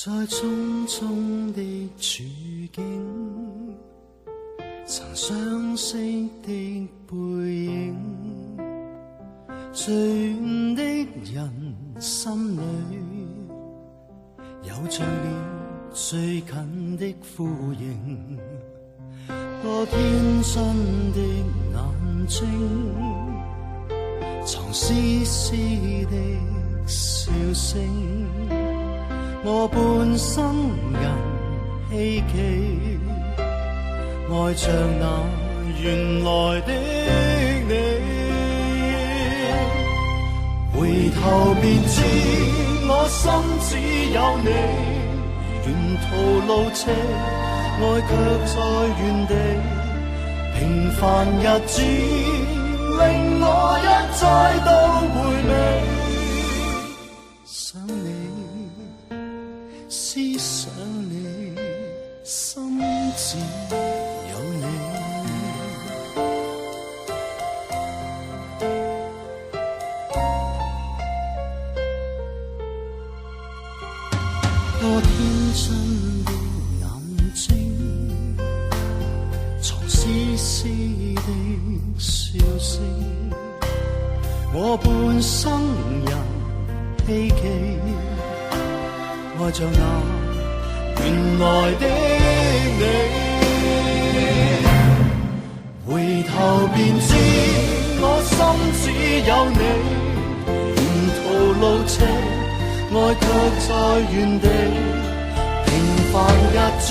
在種種的處境，曾相識的背影，最遠的人心裏有着了最近的呼應，多天真的眼睛，藏絲絲的笑聲，我半生人希冀，愛着那原來的你。回頭便知我心只有你，沿途路斜，愛卻在原地。平凡日子令我一再都回味。想你，思想你，心只有你。多天真的眼睛，藏絲絲的笑聲，我半生人希冀，愛着那原來的你。回頭便知我心只有你，沿途路斜，愛卻在原地。平凡日子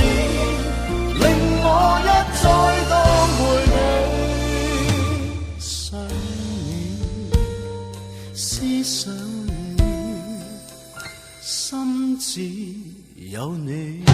令我一再都回味。想你，思想你，心只有你。